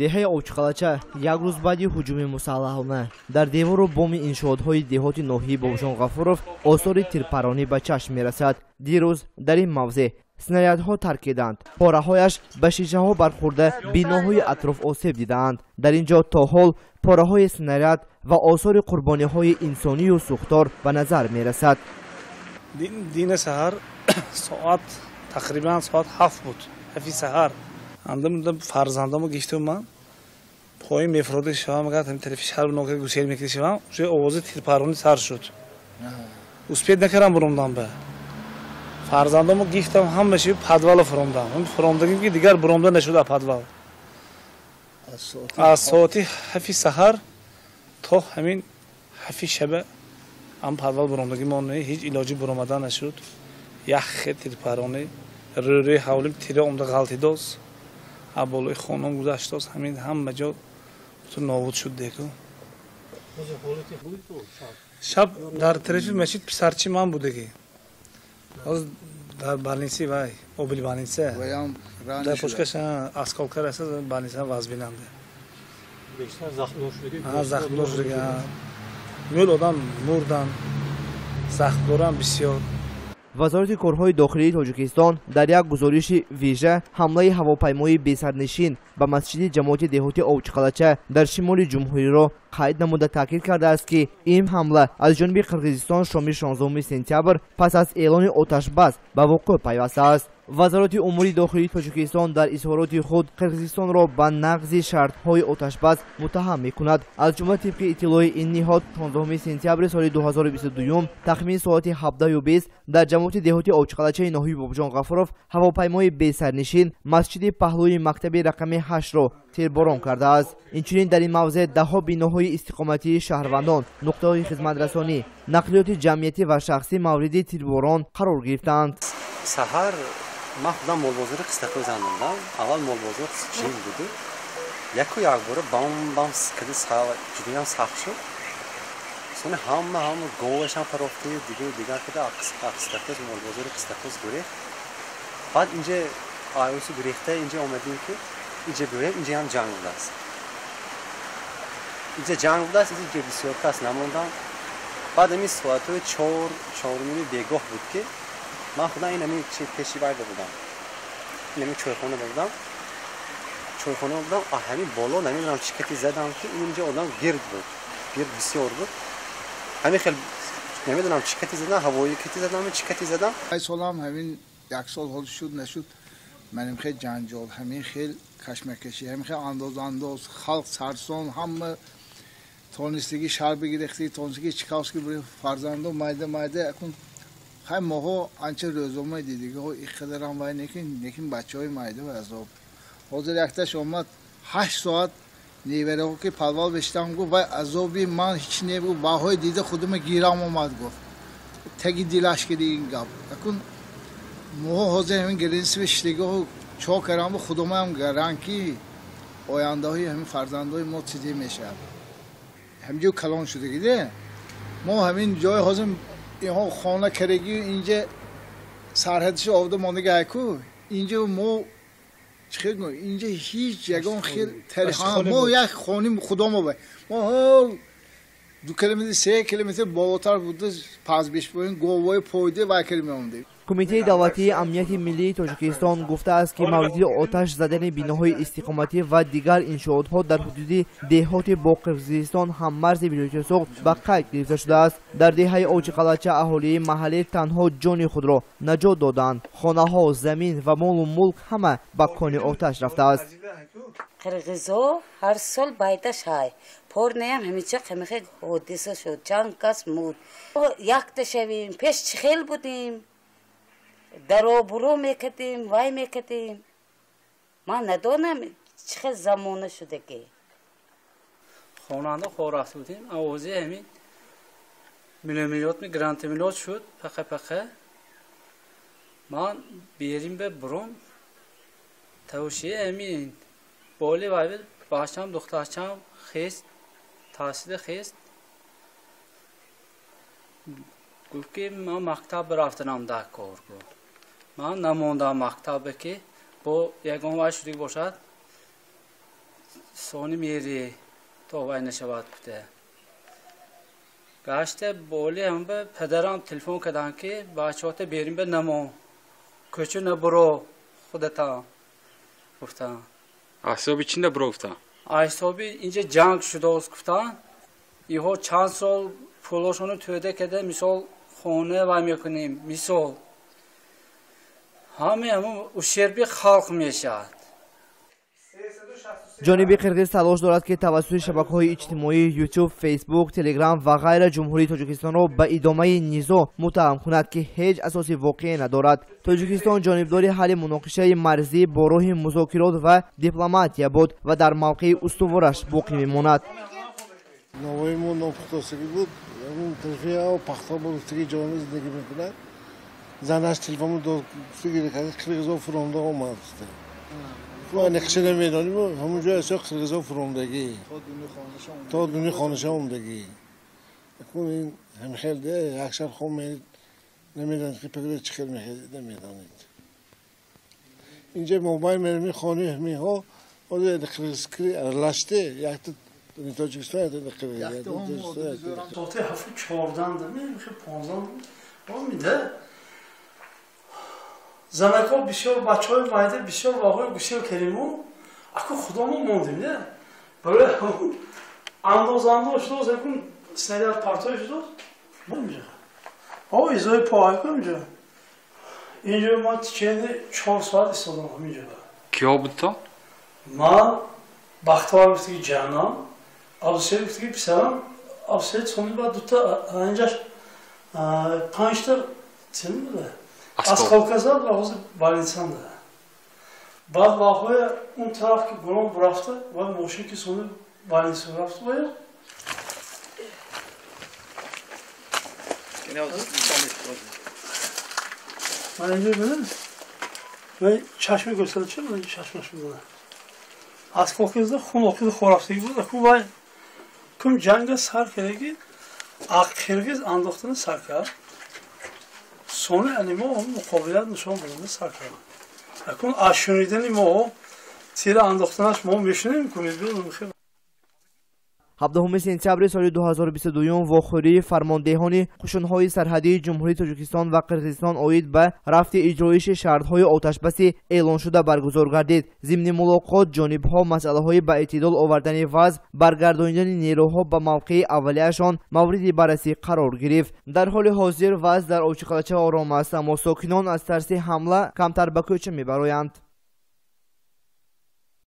деҳаи Овчиқалача як рӯз баъди ҳуҷуми мусаллаҳона дар девору боми иншоотҳои деҳоти ноҳияи Бобҷон Ғафуров осори тирпаронӣ ба чашм мерасад. дирӯз дар ин мавзеъ снарядҳо таркиданд, пораҳояш ба шишаҳо бархӯрда биноҳои атроф осеб дидаанд. дар ин ҷо то ҳол пораҳои снаряд ва осори қурбониҳои инсонию сӯхтор ба назар мерасад. дини саҳар соат тақрибан соат 7 буд. 7 саҳар андам фарзандамо гифтам ман пои мефроди шавам гартам телефиш ҳар нокер гусел мекиди шавам уже овози тирпарони сар шуд. успед накардам буромдам ба фарзандамо гифтам ҳамаи подвал фуромдам. фуромдагим ки дигар буромда нашуда подвал. аз соати 7 саҳар то ҳамин 7 шаба ам подвал буромдаги мо ҳеҷ илоҷи буромада нашуд. яхе тирпарони рӯри ҳавлим тира омда ғалтидоз аболои хонам гузаштоз ҳамин ҳама ҷо нобуд шуд. деку шаб дар тарафи масҷид писарчи ман будаги дар балинси вай обили балинса дар пошкаш асколка раста балинса вазбинанда захмдор шудага мӯл одам мурдан захмдорам бисёр. вазорати корҳои дохилии Тоҷикистон дар як гузориши вижа ҳамлаи ҳавопаймои бесарнишин ба масҷиди ҷамоати деҳоти Овчиқалача дар шимоли ҷумҳуриро қайд намуда таъкид кардааст ки ин ҳамла аз ҷониби Қирғизистон шоми 16 сентябр пас аз эълони оташбас ба вуқӯъ пайваста аст. вазорати умури дохилии Тоҷикистон дар изҳороти худ Қирғизистонро ба нақзи шартҳои оташбас муттаҳам мекунад. аз ҷумла тибқи иттилои ин ниҳод 16 сентябри соли 2022 тахмини соати 17:20 дар ҷамоати деҳоти Овчиқалачаи ноҳияи Бобҷон Ғафуров ҳавопаймои бесарнишин масҷиди паҳлӯи мактаби рақами 8-ро тирборон кардааст. инчунин дар ин мавзеъ даҳо биноҳои истиқоматии шаҳрвандон, нуқтаҳои хизматрасонӣ, нақлиёти ҷамъиятӣ ва шахсӣ мавриди тирборон қарор гирифтанд. саҳар ман худам молбозори қистақи зандам. аввал молбозор ҷим буду. яку якбора бам скади ҷудоям сахт шуд. сони ҳама говашам фарофти дигар када қистақи молбозори қистақи гурехт. баъд инҷа айоси гурехта инҷа омадем ки инҷа биёем. инҷа ҳам ҷанг будааст. инҷа ҷанг будааст. инҷа бисёр кас намондам. баъд ами соатҳои 4 бегоҳ буд ки ман худам ин ами пеши вайда будам. ин ами чойхона будам. ҳамин боло намедонам чӣ кати задам ки инҷа одам гирд буд. гирд бисёр буд. ҳамин хел намедонам чӣ кати задам. ҳавои кати задам чӣ кати задам. ай солам ҳамин як сол ҳол шуд нашуд. маним хел ҷанҷол ҳамин хел кашмакашӣ ҳамин хел андоз халқ сарсон ҳама тонистаги шаҳр бигирехти тонистаги чикавски фарзандо майда акун хай моҳо анча рӯзомаи дидигаҳо иқадарам вай некин бачаҳои майда ва азоб. ҳозир якташ омад 8 соат невараҳо ки подвал бештам гуфт вай азоби ман ҳеҷ небу баҳои дида худама гирам омад гуфт таги дилаш киди ин гап. акун моҳо ҳозир ҳамин гиринсиби штигаҳо чо карам худамаам гаран ки ояндаҳои ҳамин фарзандои мо чизе мешавад. ҳамҷо калон шудагиде мо ҳамин ҷой ҳозир инҳо хона карагӣ инҷа сарҳадши овда мондаги айку инҷа мо инҷа ҳеҷ ягон хел тариха мо як хони худо мо бай мо 2 километр 3 километр болотар буда пас бешбоин говои пойда вайкари меомдем. кумитаи давлатии амнияти миллии Тоҷикистон гуфтааст ки мавриди оташ задани биноҳои истиқоматӣ ва дигар иншоотҳо дар ҳудуди деҳоти бо Қирғизистон ҳаммарзи вилояти Соғд ба қайд гирифта шудааст. дар деҳаи Овчиқалача аҳолии маҳаллӣ танҳо ҷони худро наҷот доданд. хонаҳо, замин ва молу мулк ҳама ба кони оташ рафтааст. қирғизҳо ҳар сол байдаш ҳай порнаям ҳамича қимихи ҳодиса шуд. чанд кас муд. якта шавем пеш чӣ хел будем. даробуро мекардем вай мекардем. ман надонам чӣ хел замона шудаги. хонанда хор рафта будем. овози ҳамин миллиот грантимилот шуд. пақа ман берим ба буром тавши ҳамин боли вай бачам духтарчам хест таҳсили хест гуфт ки ман мактаб рафтанам дар кор гуфт. ман намондам мактабе ки бо ягон вай шудӣ бошад سونی میری تو وای نشود بوده گشته بولی هم به پدرم تلفن کردن که بچه‌ها بریم به نمو کوچو نبرو خودتا گفتن احسابی چی نبرو گفتن احسابی اینجا جنگ شده است گفتن یهو چند سال پولاشونو توده کده مثال خونه و میکنیم مثال همه اشربی خلق میشد ҷониби қирғиз талош дорад ки тавассути шабакаҳои иҷтимоӣ ютуб фейсбук телеграм ва ғайра ҷумҳурии тоҷикистонро ба идомаи низоъ муттаҳам кунад ки ҳеҷ асоси воқеъ надорад. тоҷикистон ҷонибдори ҳалли муноқишаи марзӣ бо роҳи музокирот ва дипломатия буд ва дар мавқеи устувораш боқӣ мемонад. Novayımın noktasıgi بود اون طرفی او پختا بودستگی جامعه زندگی میکنه زنش تلفنمو دوستی گرفته قرقیزا فرامده اومدسته تو نقشه نمیدانیم همونجا اصلا قرقیزا فرامدگی تا دونی خانشه اومدگی اون این هم خیلی ده اکثر خون نمیدانید که پدر چی خیلی نمیدانید اینجا موبایل میرمی خانه همیها آده قرقیزکری ارلاشته یک Tacikistan ya da Zaten hafif çordan da ne? 15 olmadı. Zamanko bir şey başoy vardı, bir şey vardı, bir şey kelime. Akı Xudamı mondim ne? Böyle andoz şudo zakun sneler partoy şudo. Olmayacak. O izoi poay koymayacak. İnce maç kendi 4 saat istedim olmayacak. Ki o butta? Ma Baxtvar gifti ki canam. Avsel gifti ki pisaram. Avsel sonunda dutta ancak pançlar senin mi de? Az Kavkazlar ve o Valensan'da. Baz bakıya un taraf ki bunu bıraktı ve moşun ki sonu Valensan bıraktı böyle. Yine o da ben önce böyle ben çeşme göstereceğim ben çeşme şurada. Az Kavkazlar xun okudu xoraftığı bu da ku vay kum janga sar keregi ak Qirg'iz andoqtini sarkar. Sonra animo o muqobilat nishon bulundu sarkar. Akun ashunidan imo tira andoqtinash mo meshunим kunid bilum. 17 сентябри соли 2022 вохӯрии фармондеҳони қушунҳои сарҳадии ҷумҳурии тоҷикистон ва қирғизистон оид ба рафти иҷроиши шартҳои оташбасӣ эълоншуда баргузор гардид. зимни мулоқот ҷонибҳо масъалаҳои ба эътидол овардани вазъ баргардонидани нерӯҳо ба мавқеи аввалияшон мавриди баррасӣ қарор гирифт. дар ҳоли ҳозир вазъ дар овчиқалача ором аст, аммо сокинон аз тарси ҳамла камтар ба кӯча мебароянд.